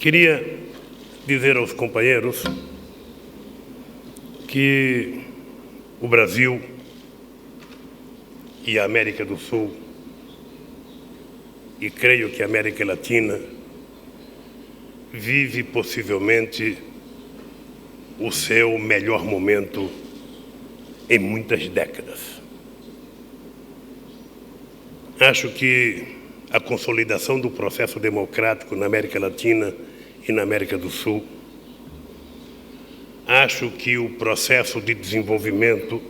Queria dizer aos companheiros que o Brasil e a América do Sul, e creio que a América Latina, vive possivelmente o seu melhor momento em muitas décadas. Acho que a consolidação do processo democrático na América Latina e na América do Sul, acho que o processo de desenvolvimento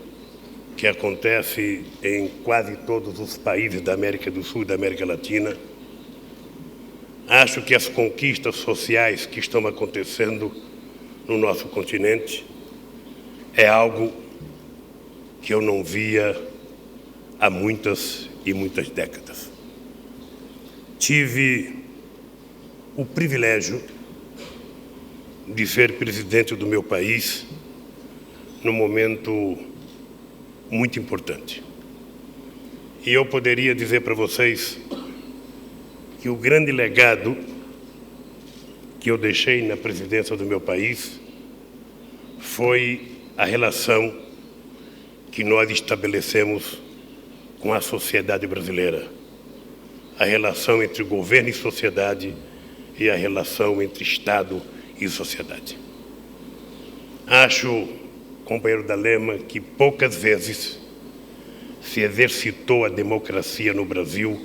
que acontece em quase todos os países da América do Sul e da América Latina, acho que as conquistas sociais que estão acontecendo no nosso continente é algo que eu não via há muitas e muitas décadas. Tive o privilégio de ser presidente do meu país num momento muito importante. E eu poderia dizer para vocês que o grande legado que eu deixei na presidência do meu país foi a relação que nós estabelecemos com a sociedade brasileira, a relação entre governo e sociedade e a relação entre Estado e sociedade. Acho, companheiro D'Alema, que poucas vezes se exercitou a democracia no Brasil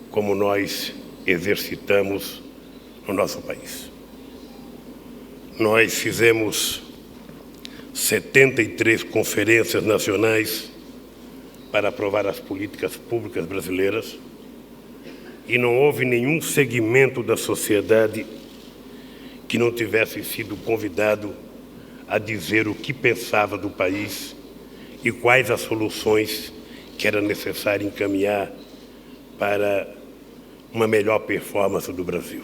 como nós exercitamos no nosso país. Nós fizemos 73 conferências nacionais para aprovar as políticas públicas brasileiras e não houve nenhum segmento da sociedade que não tivesse sido convidado a dizer o que pensava do país e quais as soluções que era necessário encaminhar para uma melhor performance do Brasil.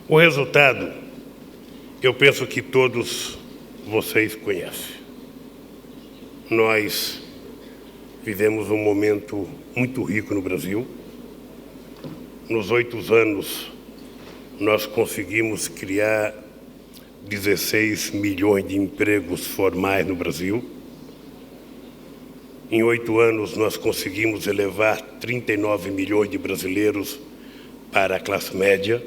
O resultado, eu penso que todos vocês conhecem. Nós vivemos um momento muito rico no Brasil. Nos 8 anos, nós conseguimos criar 16 milhões de empregos formais no Brasil. Em 8 anos, nós conseguimos elevar 39 milhões de brasileiros para a classe média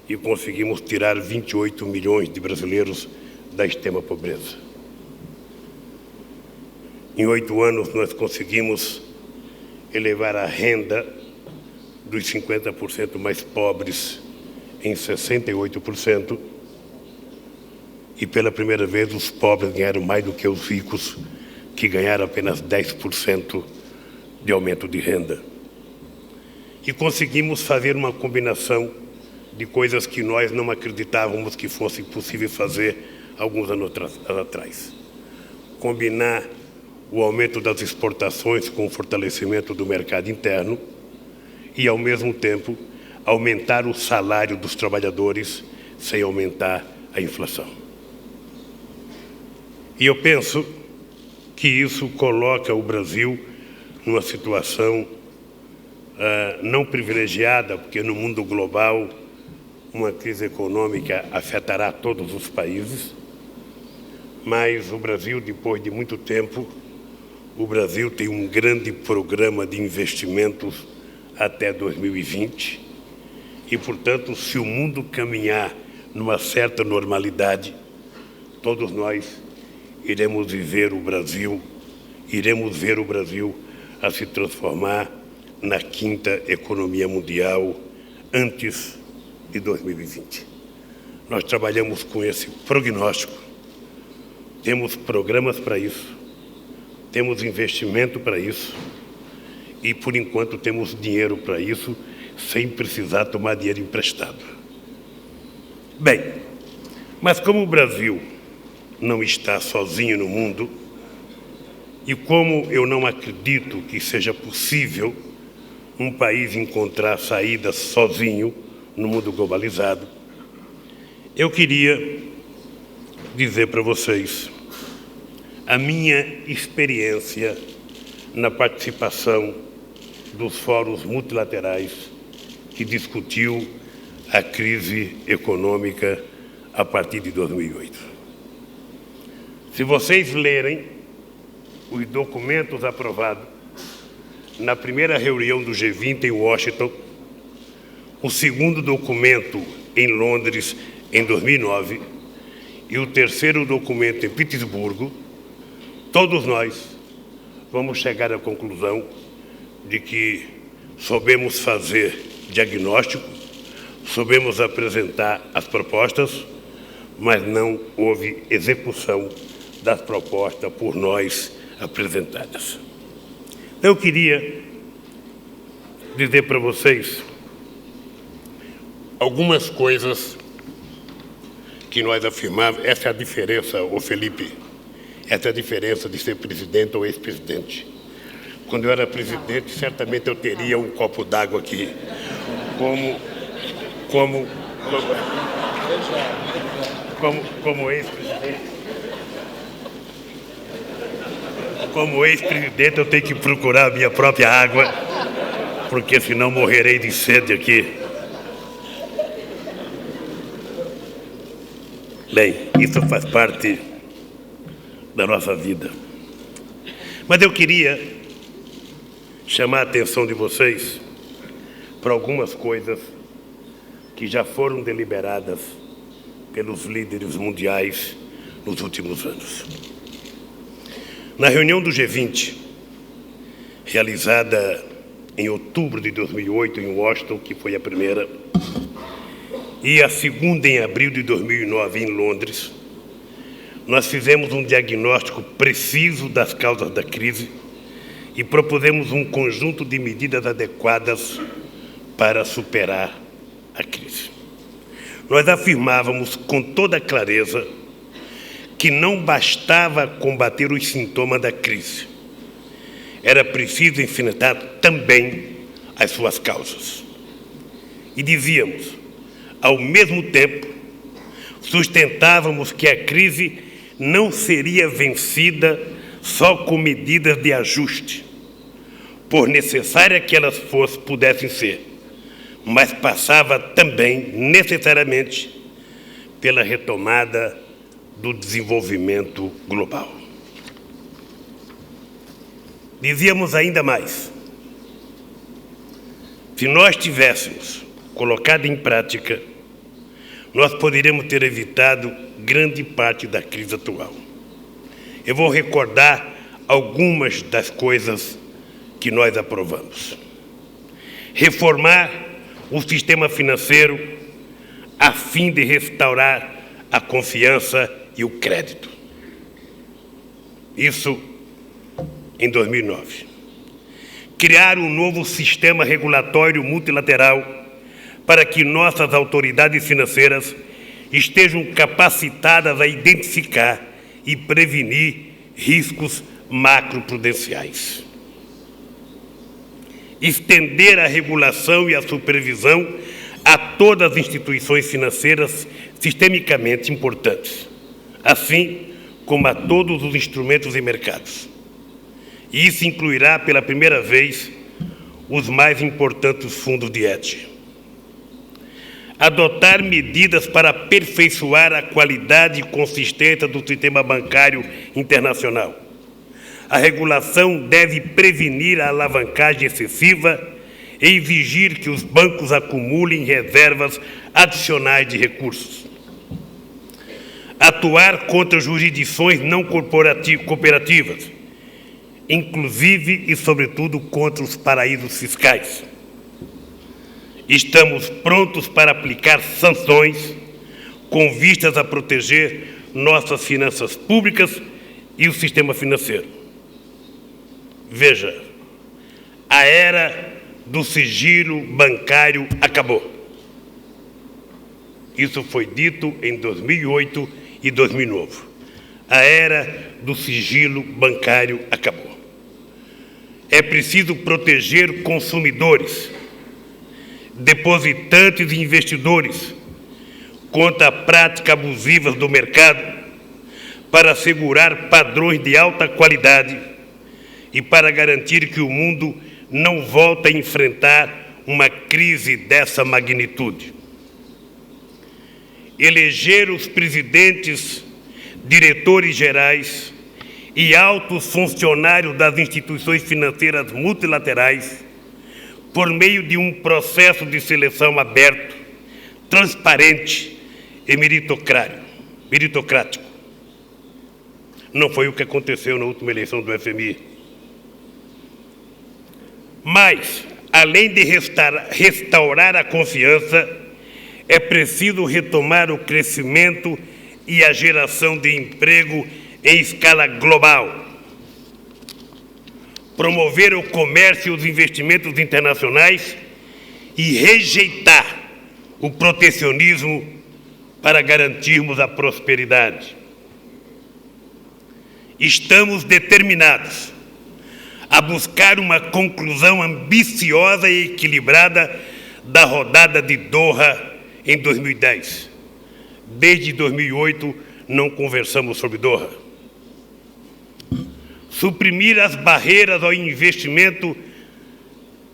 e conseguimos tirar 28 milhões de brasileiros da extrema pobreza. Em 8 anos, nós conseguimos elevar a renda dos 50% mais pobres em 68%, e pela primeira vez os pobres ganharam mais do que os ricos, que ganharam apenas 10% de aumento de renda. E conseguimos fazer uma combinação de coisas que nós não acreditávamos que fosse possível fazer alguns anos atrás. Combinar o aumento das exportações com o fortalecimento do mercado interno e, ao mesmo tempo, aumentar o salário dos trabalhadores sem aumentar a inflação. E eu penso que isso coloca o Brasil numa situação não privilegiada, porque no mundo global uma crise econômica afetará todos os países, mas o Brasil, depois de muito tempo, o Brasil tem um grande programa de investimentos até 2020 e, portanto, se o mundo caminhar numa certa normalidade, todos nós iremos ver o Brasil a se transformar na 5ª economia mundial antes de 2020. Nós trabalhamos com esse prognóstico, temos programas para isso, temos investimento para isso e, por enquanto, temos dinheiro para isso, sem precisar tomar dinheiro emprestado. Bem, mas como o Brasil não está sozinho no mundo, e como eu não acredito que seja possível um país encontrar saídas sozinho no mundo globalizado, eu queria dizer para vocês a minha experiência na participação dos fóruns multilaterais que discutiu a crise econômica a partir de 2008. Se vocês lerem os documentos aprovados na primeira reunião do G20 em Washington, o segundo documento em Londres em 2009 e o terceiro documento em Petersburgo, todos nós vamos chegar à conclusão de que soubemos fazer diagnóstico, soubemos apresentar as propostas, mas não houve execução das propostas por nós apresentadas. Eu queria dizer para vocês algumas coisas que nós afirmamos. Essa é a diferença, ô Felipe, essa é a diferença de ser presidente ou ex-presidente. Quando eu era presidente, certamente eu teria um copo d'água aqui, como ex-presidente. Como ex-presidente, eu tenho que procurar a minha própria água, porque senão morrerei de sede aqui. Bem, isso faz parte da nossa vida. Mas eu queria chamar a atenção de vocês para algumas coisas que já foram deliberadas pelos líderes mundiais nos últimos anos. Na reunião do G20, realizada em outubro de 2008 em Washington, que foi a primeira, e a segunda em abril de 2009 em Londres, nós fizemos um diagnóstico preciso das causas da crise e propusemos um conjunto de medidas adequadas para superar a crise. Nós afirmávamos com toda clareza que não bastava combater os sintomas da crise. Era preciso enfrentar também as suas causas. E dizíamos, ao mesmo tempo, sustentávamos que a crise não seria vencida só com medidas de ajuste, por necessária que elas pudessem ser, mas passava também, necessariamente, pela retomada do desenvolvimento global. Dizíamos ainda mais, se nós tivéssemos colocado em prática, nós poderíamos ter evitado grande parte da crise atual. Eu vou recordar algumas das coisas que nós aprovamos. Reformar o sistema financeiro a fim de restaurar a confiança e o crédito. Isso em 2009. Criar um novo sistema regulatório multilateral para que nossas autoridades financeiras estejam capacitadas a identificar e prevenir riscos macroprudenciais. Estender a regulação e a supervisão a todas as instituições financeiras sistemicamente importantes, assim como a todos os instrumentos e mercados. E isso incluirá, pela primeira vez, os mais importantes fundos de hedge. Adotar medidas para aperfeiçoar a qualidade e consistência do sistema bancário internacional. A regulação deve prevenir a alavancagem excessiva e exigir que os bancos acumulem reservas adicionais de recursos. Atuar contra jurisdições não cooperativas, inclusive e, sobretudo, contra os paraísos fiscais. Estamos prontos para aplicar sanções com vistas a proteger nossas finanças públicas e o sistema financeiro. Veja, a era do sigilo bancário acabou. Isso foi dito em 2008 e 2009. A era do sigilo bancário acabou. É preciso proteger consumidores, depositantes e investidores contra a prática abusiva do mercado para assegurar padrões de alta qualidade e para garantir que o mundo não volte a enfrentar uma crise dessa magnitude. eleger os presidentes, diretores gerais e altos funcionários das instituições financeiras multilaterais por meio de um processo de seleção aberto, transparente e meritocrático. Não foi o que aconteceu na última eleição do FMI. Mas, além de restaurar a confiança, é preciso retomar o crescimento e a geração de emprego em escala global, promover o comércio e os investimentos internacionais e rejeitar o protecionismo para garantirmos a prosperidade. Estamos determinados a buscar uma conclusão ambiciosa e equilibrada da rodada de Doha em 2010. Desde 2008, não conversamos sobre Doha. Suprimir as barreiras ao investimento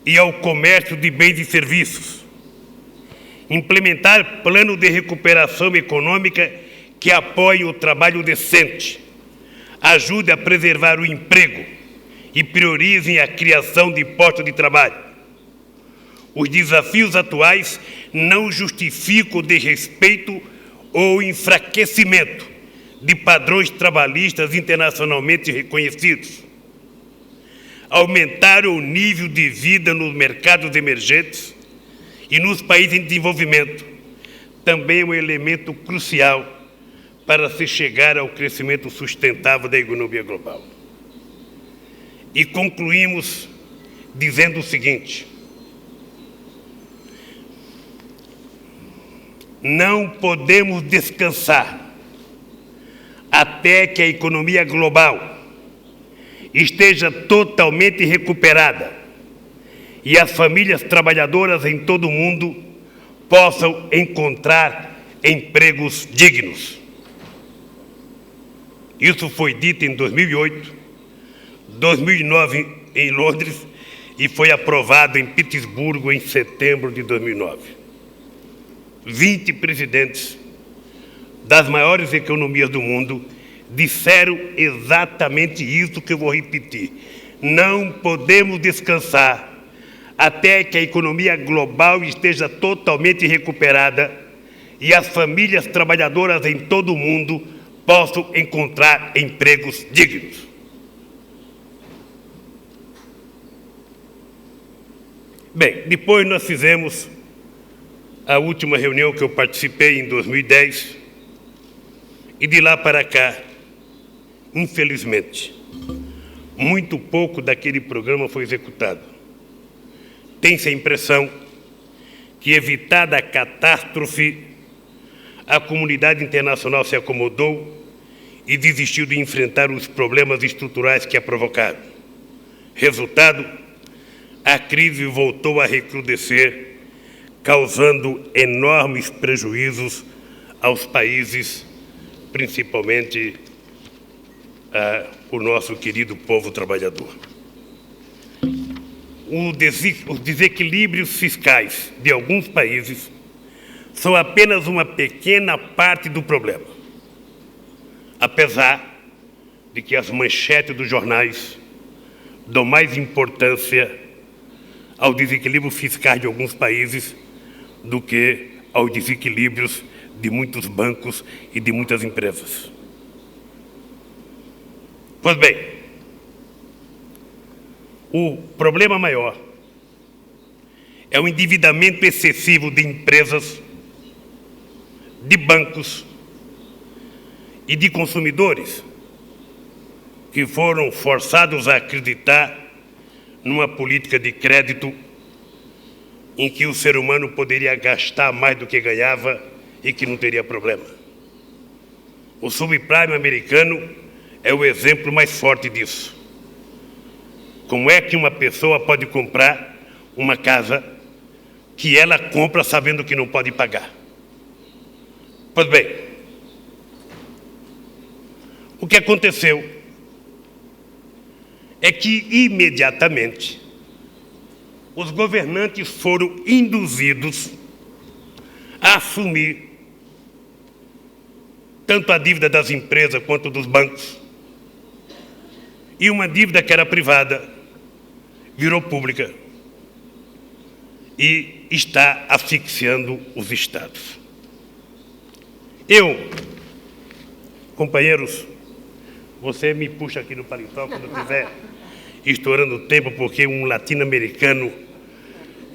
e ao comércio de bens e serviços. Implementar plano de recuperação econômica que apoie o trabalho decente, ajude a preservar o emprego e priorizem a criação de postos de trabalho. Os desafios atuais não justificam o desrespeito ou enfraquecimento de padrões trabalhistas internacionalmente reconhecidos. Aumentar o nível de vida nos mercados emergentes e nos países em desenvolvimento também é um elemento crucial para se chegar ao crescimento sustentável da economia global. E concluímos dizendo o seguinte: não podemos descansar até que a economia global esteja totalmente recuperada e as famílias trabalhadoras em todo o mundo possam encontrar empregos dignos. Isso foi dito em 2008, 2009 em Londres e foi aprovado em Petersburgo em setembro de 2009. 20 presidentes das maiores economias do mundo disseram exatamente isso que eu vou repetir. Não podemos descansar até que a economia global esteja totalmente recuperada e as famílias trabalhadoras em todo o mundo possam encontrar empregos dignos. Bem, depois nós fizemos a última reunião que eu participei em 2010 e de lá para cá, infelizmente, muito pouco daquele programa foi executado. Tem-se a impressão que, evitada a catástrofe, a comunidade internacional se acomodou e desistiu de enfrentar os problemas estruturais que a provocaram. Resultado, a crise voltou a recrudescer, causando enormes prejuízos aos países, principalmente o nosso querido povo trabalhador. Os desequilíbrios fiscais de alguns países são apenas uma pequena parte do problema, apesar de que as manchetes dos jornais dão mais importância ao desequilíbrio fiscal de alguns países do que aos desequilíbrios de muitos bancos e de muitas empresas. Pois bem, o problema maior é o endividamento excessivo de empresas, de bancos e de consumidores que foram forçados a acreditar numa política de crédito em que o ser humano poderia gastar mais do que ganhava e que não teria problema. O subprime americano é o exemplo mais forte disso. Como é que uma pessoa pode comprar uma casa que ela compra sabendo que não pode pagar? Pois bem, o que aconteceu é que, imediatamente, os governantes foram induzidos a assumir tanto a dívida das empresas quanto dos bancos. E uma dívida que era privada virou pública e está asfixiando os estados. Companheiros, você me puxa aqui no paletó quando estiver estourando o tempo, porque um latino-americano,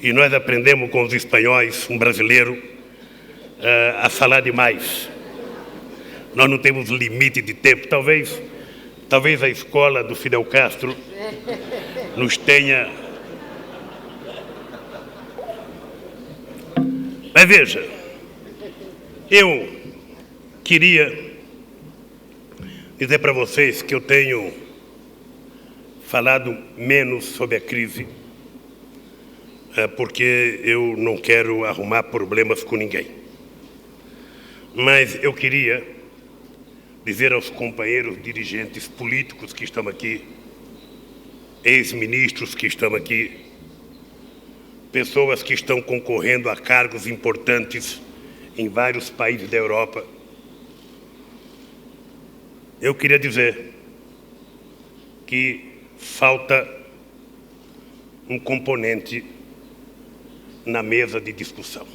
e nós aprendemos com os espanhóis, um brasileiro, a falar demais. Nós não temos limite de tempo. Talvez a escola do Fidel Castro nos tenha... Mas veja, eu queria dizer para vocês que eu tenho falado menos sobre a crise, porque eu não quero arrumar problemas com ninguém. Mas eu queria dizer aos companheiros dirigentes políticos que estão aqui, ex-ministros que estão aqui, pessoas que estão concorrendo a cargos importantes em vários países da Europa, eu queria dizer que falta um componente na mesa de discussão.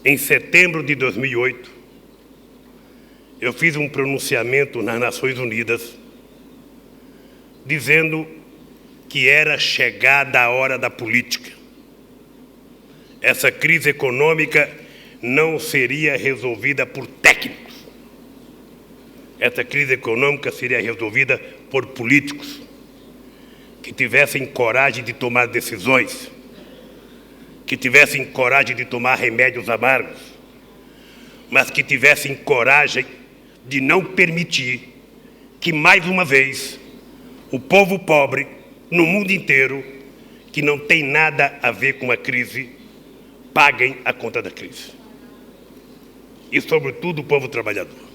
Em setembro de 2008, eu fiz um pronunciamento nas Nações Unidas dizendo que era chegada a hora da política. Essa crise econômica não seria resolvida por técnicos. Essa crise econômica seria resolvida por políticos que tivessem coragem de tomar decisões, que tivessem coragem de tomar remédios amargos, mas que tivessem coragem de não permitir que, mais uma vez, o povo pobre, no mundo inteiro, que não tem nada a ver com a crise, paguem a conta da crise. E, sobretudo, o povo trabalhador.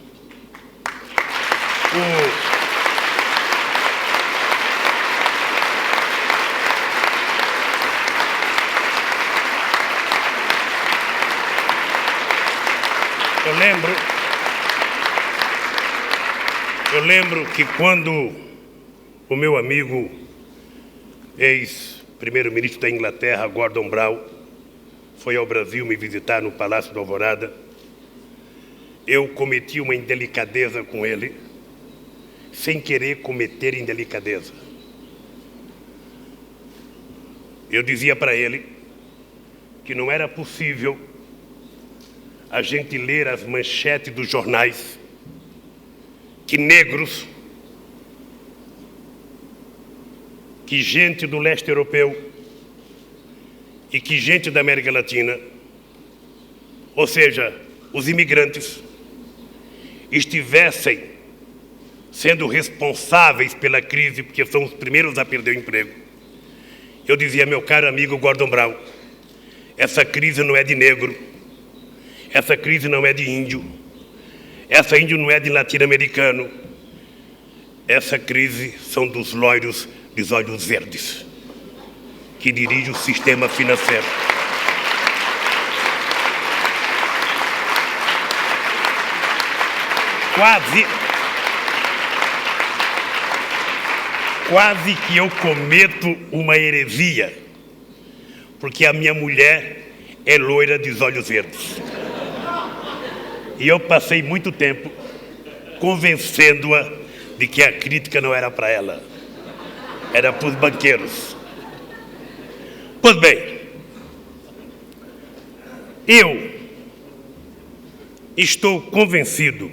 Eu lembro que quando o meu amigo, ex-primeiro-ministro da Inglaterra, Gordon Brown, foi ao Brasil me visitar no Palácio da Alvorada, eu cometi uma indelicadeza com ele, sem querer cometer indelicadeza. Eu dizia para ele que não era possível a gente ler as manchetes dos jornais que negros, que gente do leste europeu e que gente da América Latina, ou seja, os imigrantes, estivessem sendo responsáveis pela crise, porque são os primeiros a perder o emprego. Eu dizia, meu caro amigo Gordon Brown, essa crise não é de negro, essa crise não é de índio, essa índio não é de latino-americano, essa crise são dos loiros de olhos verdes, que dirigem o sistema financeiro. Quase que eu cometo uma heresia, porque a minha mulher é loira de olhos verdes. E eu passei muito tempo convencendo-a de que a crítica não era para ela, era para os banqueiros. Pois bem, eu estou convencido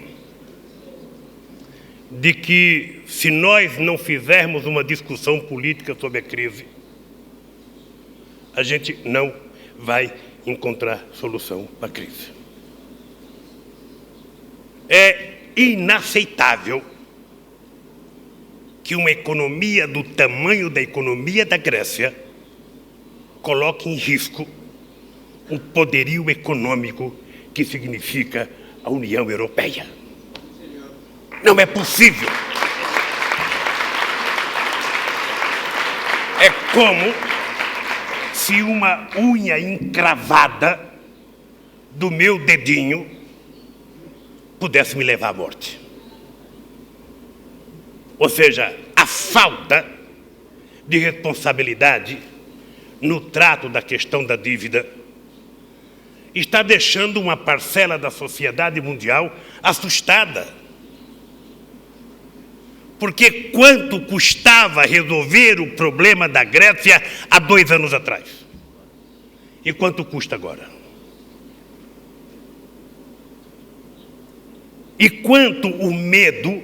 de que, se nós não fizermos uma discussão política sobre a crise, a gente não vai encontrar solução para a crise. É inaceitável que uma economia do tamanho da economia da Grécia coloque em risco o poderio econômico que significa a União Europeia. Não é possível. É como se uma unha encravada do meu dedinho pudesse me levar à morte. Ou seja, a falta de responsabilidade no trato da questão da dívida está deixando uma parcela da sociedade mundial assustada. Porque quanto custava resolver o problema da Grécia há 2 anos atrás? E quanto custa agora? E quanto o medo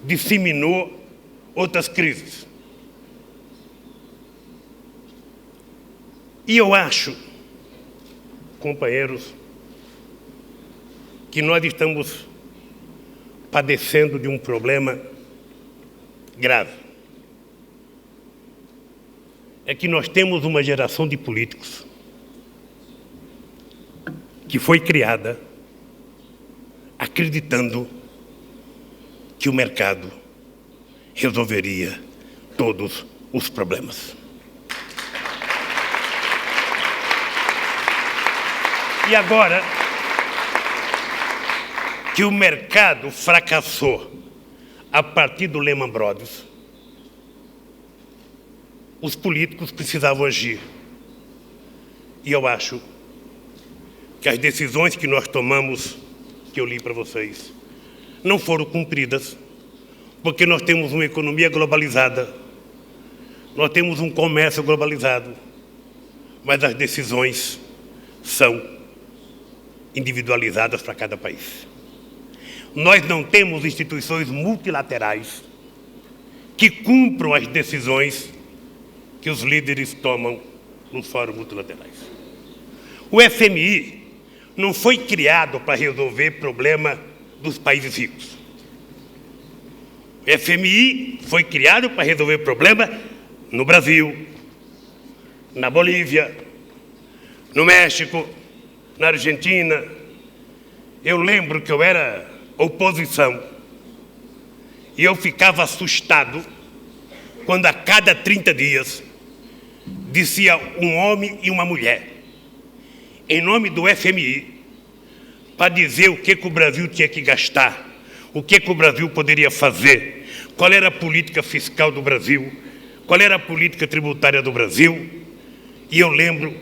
disseminou outras crises? E eu acho, companheiros, que nós estamos padecendo de um problema grave. É que nós temos uma geração de políticos que foi criada acreditando que o mercado resolveria todos os problemas. E agora que o mercado fracassou a partir do Lehman Brothers, os políticos precisavam agir. E eu acho que as decisões que nós tomamos, que eu li para vocês, não foram cumpridas, porque nós temos uma economia globalizada, nós temos um comércio globalizado, mas as decisões são individualizadas para cada país. Nós não temos instituições multilaterais que cumpram as decisões que os líderes tomam nos fóruns multilaterais. O FMI não foi criado para resolver problema dos países ricos. O FMI foi criado para resolver problema no Brasil, na Bolívia, no México, na Argentina. Eu lembro que eu era oposição e eu ficava assustado quando a cada 30 dias descia um homem e uma mulher em nome do FMI para dizer o que o Brasil tinha que gastar, o que o Brasil poderia fazer, qual era a política fiscal do Brasil, qual era a política tributária do Brasil. E eu lembro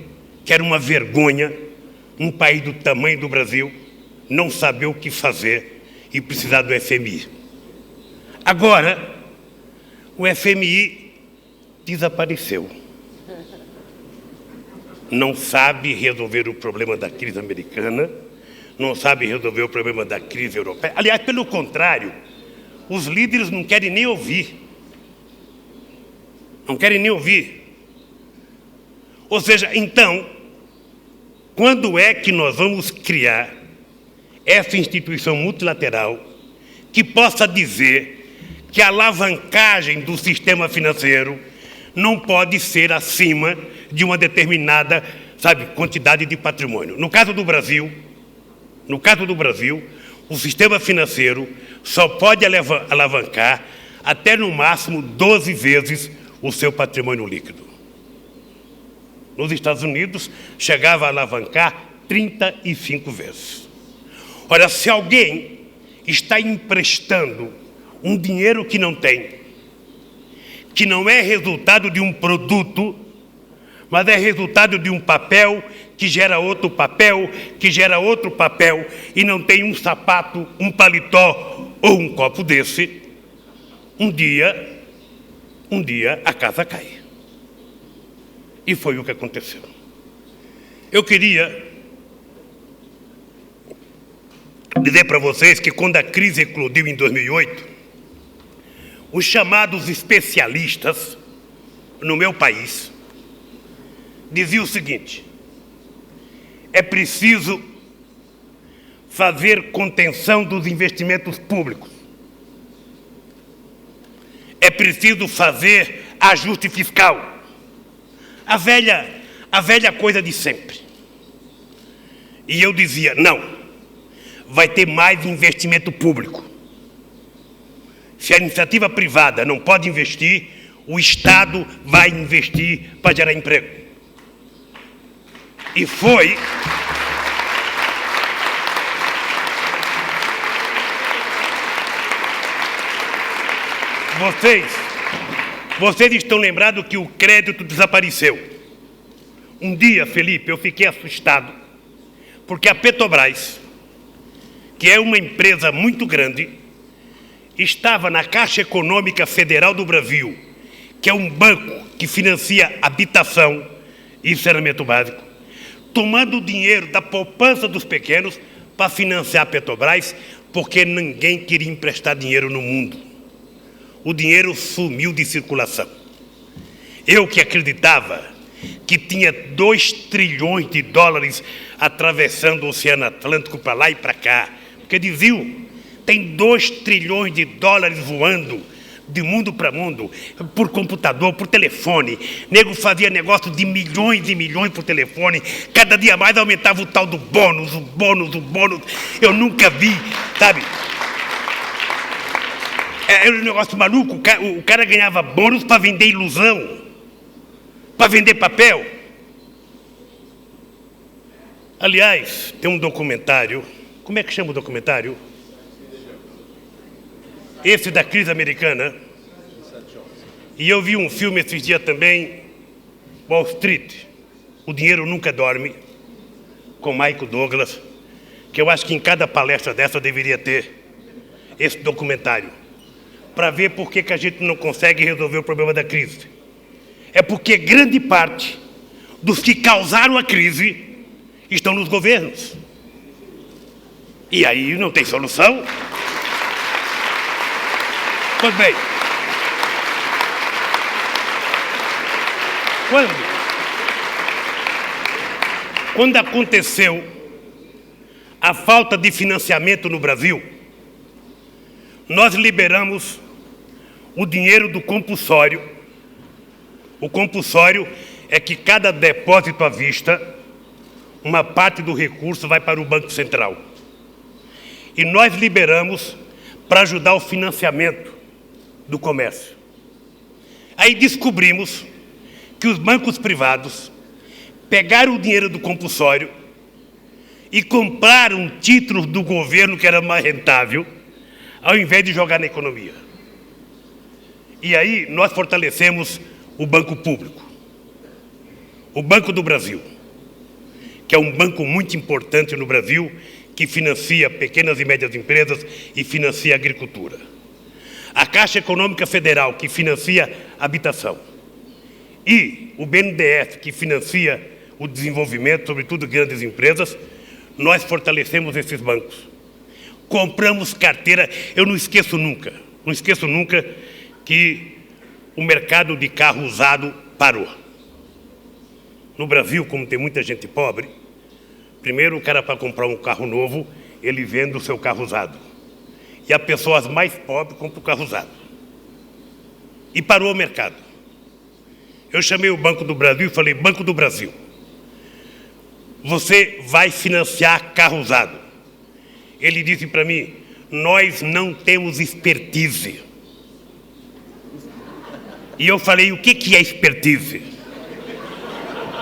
que era uma vergonha um país do tamanho do Brasil não saber o que fazer e precisar do FMI. Agora, o FMI desapareceu. Não sabe resolver o problema da crise americana, não sabe resolver o problema da crise europeia. Aliás, pelo contrário, os líderes não querem nem ouvir. Não querem nem ouvir. Ou seja, então, quando é que nós vamos criar essa instituição multilateral que possa dizer que a alavancagem do sistema financeiro não pode ser acima de uma determinada, quantidade de patrimônio? No caso do Brasil, o sistema financeiro só pode alavancar até no máximo 12 vezes o seu patrimônio líquido. Nos Estados Unidos, chegava a alavancar 35 vezes. Ora, se alguém está emprestando um dinheiro que não tem, que não é resultado de um produto, mas é resultado de um papel que gera outro papel, que gera outro papel, e não tem um sapato, um paletó ou um copo desse, um dia a casa cai. E foi o que aconteceu. Eu queria dizer para vocês que quando a crise eclodiu em 2008, os chamados especialistas no meu país diziam o seguinte: é preciso fazer contenção dos investimentos públicos, é preciso fazer ajuste fiscal. A velha coisa de sempre. E eu dizia, não, vai ter mais investimento público. Se a iniciativa privada não pode investir, o Estado vai investir para gerar emprego. E foi Vocês estão lembrados que o crédito desapareceu. Um dia, Felipe, eu fiquei assustado, porque a Petrobras, que é uma empresa muito grande, estava na Caixa Econômica Federal do Brasil, que é um banco que financia habitação e saneamento básico, tomando o dinheiro da poupança dos pequenos para financiar a Petrobras, porque ninguém queria emprestar dinheiro no mundo. O dinheiro sumiu de circulação. Eu que acreditava que tinha 2 trilhões de dólares atravessando o Oceano Atlântico para lá e para cá, porque diziam, tem 2 trilhões de dólares voando de mundo para mundo, por computador, por telefone. Nego fazia negócio de milhões e milhões por telefone, cada dia mais aumentava o tal do bônus, o bônus. Eu nunca vi, sabe? Era um negócio maluco, o cara ganhava bônus para vender ilusão, para vender papel. Aliás, tem um documentário, como é que chama o documentário? Esse da crise americana. E eu vi um filme esses dias também, Wall Street, O Dinheiro Nunca Dorme, com Michael Douglas, que eu acho que em cada palestra dessa deveria ter esse documentário, para ver por que a gente não consegue resolver o problema da crise. É porque grande parte dos que causaram a crise estão nos governos. E aí não tem solução. Pois bem, quando aconteceu a falta de financiamento no Brasil, nós liberamos o dinheiro do compulsório. O compulsório é que cada depósito à vista, uma parte do recurso vai para o Banco Central. E nós liberamos para ajudar o financiamento do comércio. Aí descobrimos que os bancos privados pegaram o dinheiro do compulsório e compraram títulos do governo que era mais rentável, ao invés de jogar na economia. E aí nós fortalecemos o banco público, o Banco do Brasil, que é um banco muito importante no Brasil, que financia pequenas e médias empresas e financia a agricultura. A Caixa Econômica Federal, que financia a habitação. E o BNDES, que financia o desenvolvimento, sobretudo grandes empresas. Nós fortalecemos esses bancos. Compramos carteira. Eu não esqueço nunca que o mercado de carro usado parou. No Brasil, como tem muita gente pobre, primeiro o cara, para comprar um carro novo, ele vende o seu carro usado. E as pessoas mais pobres compram o carro usado. E parou o mercado. Eu chamei o Banco do Brasil e falei, Banco do Brasil, você vai financiar carro usado. Ele disse para mim, nós não temos expertise. E eu falei, o que é expertise?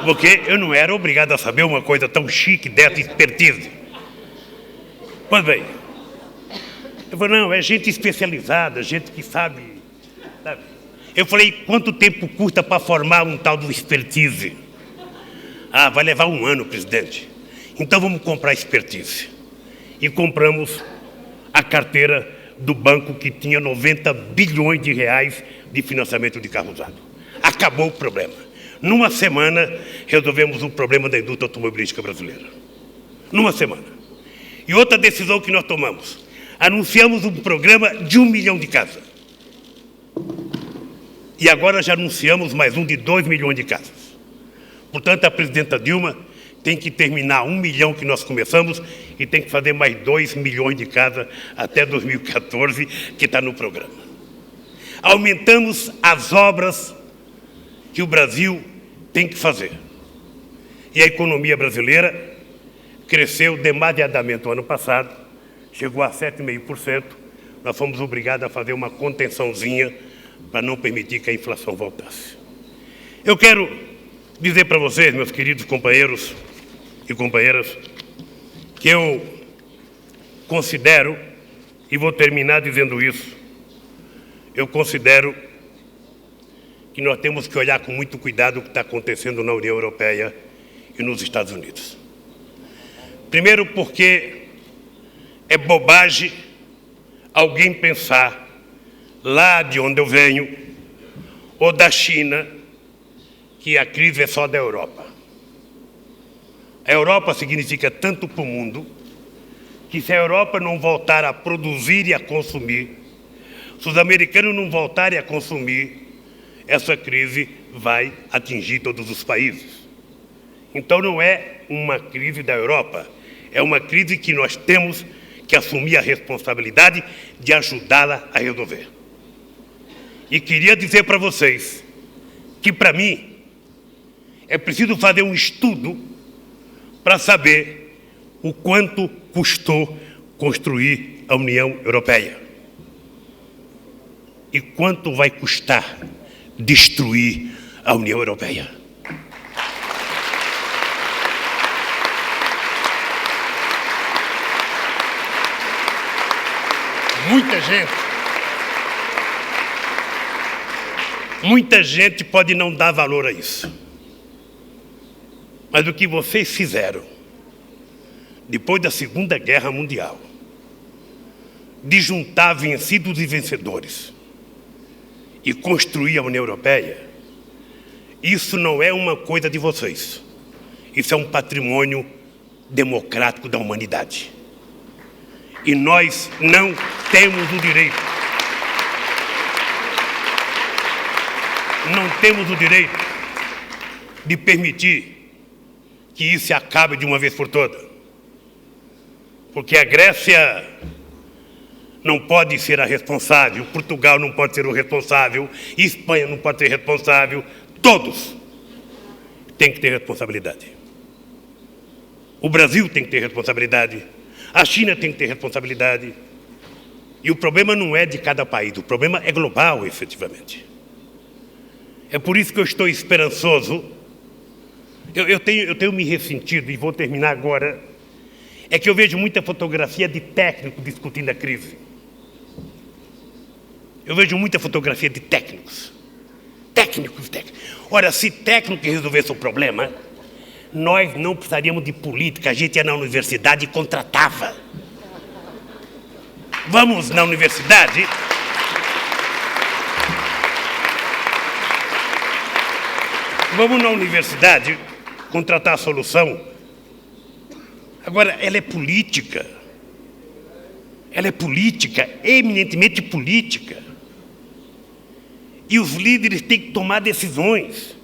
Porque eu não era obrigado a saber uma coisa tão chique dessa expertise. Pois bem, eu falei, não, é gente especializada, gente que sabe. Eu falei, quanto tempo custa para formar um tal do expertise? Ah, vai levar 1 ano, presidente. Então vamos comprar expertise. E compramos a carteira do banco que tinha 90 bilhões de reais de financiamento de carro usado. Acabou o problema. Numa semana, resolvemos o problema da indústria automobilística brasileira. Numa semana. E outra decisão que nós tomamos. Anunciamos um programa de 1 milhão de casas. E agora já anunciamos mais um de 2 milhões de casas. Portanto, a presidenta Dilma tem que terminar 1 milhão que nós começamos e tem que fazer mais 2 milhões de casas até 2014, que está no programa. Aumentamos as obras que o Brasil tem que fazer. E a economia brasileira cresceu demasiadamente o ano passado, chegou a 7,5%. Nós fomos obrigados a fazer uma contençãozinha para não permitir que a inflação voltasse. Eu quero dizer para vocês, meus queridos companheiros e companheiras, que eu considero, e vou terminar dizendo isso, eu considero que nós temos que olhar com muito cuidado o que está acontecendo na União Europeia e nos Estados Unidos. Primeiro porque é bobagem alguém pensar lá de onde eu venho ou da China que a crise é só da Europa. A Europa significa tanto para o mundo que se a Europa não voltar a produzir e a consumir, se os americanos não voltarem a consumir, essa crise vai atingir todos os países. Então não é uma crise da Europa, é uma crise que nós temos que assumir a responsabilidade de ajudá-la a resolver. E queria dizer para vocês que, para mim, é preciso fazer um estudo para saber o quanto custou construir a União Europeia e quanto vai custar destruir a União Europeia. Muita gente pode não dar valor a isso. Mas o que vocês fizeram depois da Segunda Guerra Mundial, de juntar vencidos e vencedores e construir a União Europeia, isso não é uma coisa de vocês. Isso é um patrimônio democrático da humanidade. E nós não temos o direito. Não temos o direito de permitir que isso se acabe de uma vez por todas. Porque a Grécia não pode ser a responsável, Portugal não pode ser o responsável, Espanha não pode ser responsável, todos têm que ter responsabilidade. O Brasil tem que ter responsabilidade, a China tem que ter responsabilidade. E o problema não é de cada país, o problema é global, efetivamente. É por isso que eu estou esperançoso. Eu tenho me ressentido, e vou terminar agora, é que eu vejo muita fotografia de técnicos discutindo a crise. Eu vejo muita fotografia de técnicos. Técnicos. Ora, se técnico resolvesse o problema, nós não precisaríamos de política, a gente ia na universidade e contratava. Vamos na universidade. Vamos na universidade contratar a solução. Agora, ela é política. Ela é política, eminentemente política. E os líderes têm que tomar decisões.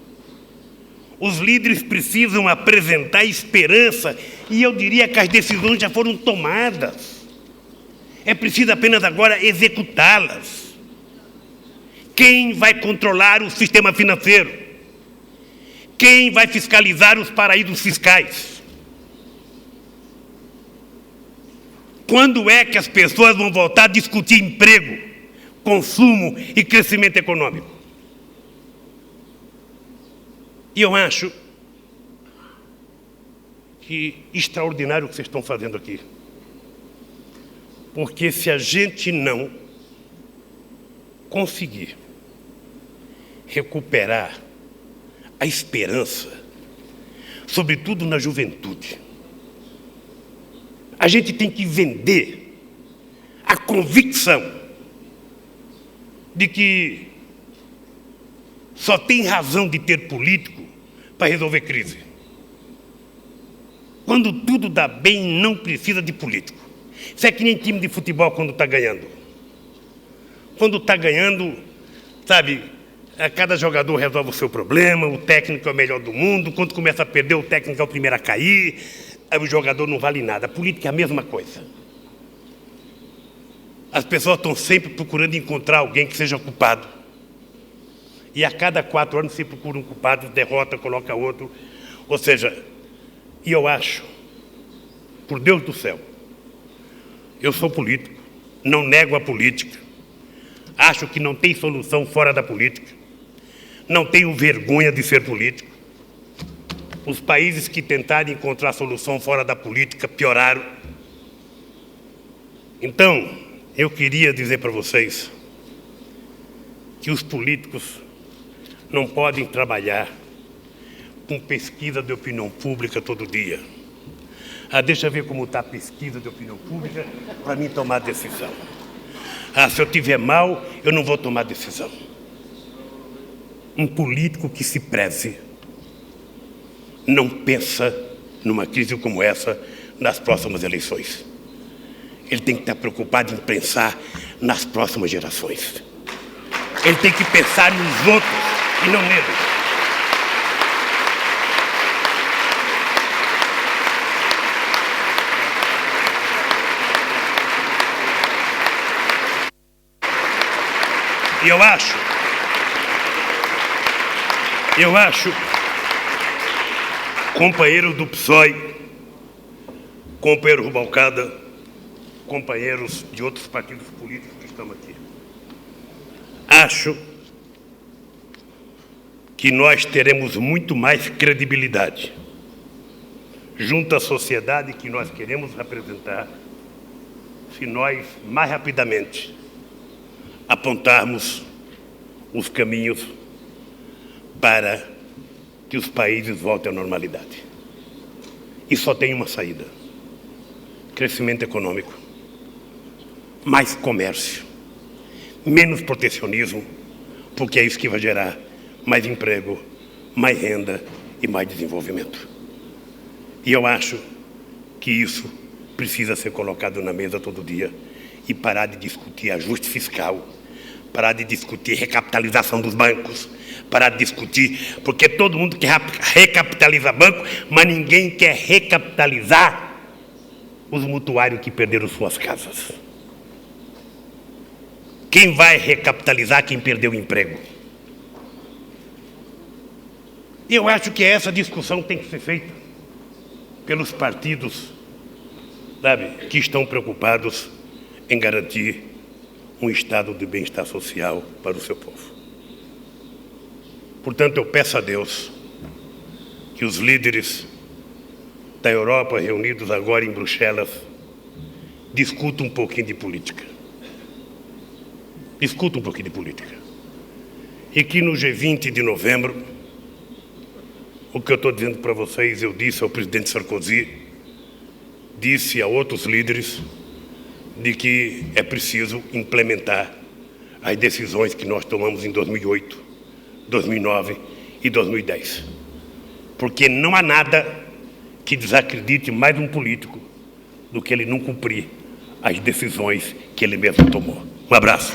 Os líderes precisam apresentar esperança. E eu diria que as decisões já foram tomadas. É preciso apenas agora executá-las. Quem vai controlar o sistema financeiro? Quem vai fiscalizar os paraísos fiscais? Quando é que as pessoas vão voltar a discutir emprego, consumo e crescimento econômico? E eu acho que extraordinário o que vocês estão fazendo aqui. Porque se a gente não conseguir recuperar a esperança, sobretudo na juventude, a gente tem que vender a convicção de que só tem razão de ter político para resolver crise. Quando tudo dá bem, não precisa de político. Isso é que nem time de futebol quando está ganhando. Quando está ganhando, sabe, cada jogador resolve o seu problema, o técnico é o melhor do mundo, quando começa a perder, o técnico é o primeiro a cair, aí o jogador não vale nada. A política é a mesma coisa. As pessoas estão sempre procurando encontrar alguém que seja culpado. E a cada 4 anos se procura um culpado, derrota, coloca outro. Ou seja, e eu acho, por Deus do céu, eu sou político, não nego a política, acho que não tem solução fora da política, não tenho vergonha de ser político. Os países que tentaram encontrar solução fora da política pioraram. Então, eu queria dizer para vocês que os políticos não podem trabalhar com pesquisa de opinião pública todo dia. Deixa eu ver como está a pesquisa de opinião pública para mim tomar decisão. Se eu tiver mal, eu não vou tomar decisão. Um político que se preze não pensa numa crise como essa nas próximas eleições. Ele tem que estar preocupado em pensar nas próximas gerações. Ele tem que pensar nos outros e não nele. E eu acho, companheiro do PSOE, companheiro Rubalcaba, companheiros de outros partidos políticos que estão aqui, acho que nós teremos muito mais credibilidade junto à sociedade que nós queremos representar se nós, mais rapidamente, apontarmos os caminhos para que os países voltem à normalidade. E só tem uma saída: crescimento econômico, mais comércio, menos protecionismo, porque é isso que vai gerar mais emprego, mais renda e mais desenvolvimento. E eu acho que isso precisa ser colocado na mesa todo dia e parar de discutir ajuste fiscal, parar de discutir recapitalização dos bancos, parar de discutir, porque todo mundo quer recapitalizar banco, mas ninguém quer recapitalizar os mutuários que perderam suas casas. Quem vai recapitalizar quem perdeu o emprego? E eu acho que essa discussão tem que ser feita pelos partidos, sabe, que estão preocupados em garantir um estado de bem-estar social para o seu povo. Portanto, eu peço a Deus que os líderes da Europa, reunidos agora em Bruxelas, discutam um pouquinho de política. Discutam um pouquinho de política. E que no G20 de novembro, o que eu estou dizendo para vocês, eu disse ao presidente Sarkozy, disse a outros líderes, de que é preciso implementar as decisões que nós tomamos em 2008, 2009 e 2010. Porque não há nada que desacredite mais um político do que ele não cumprir as decisões que ele mesmo tomou. Um abraço.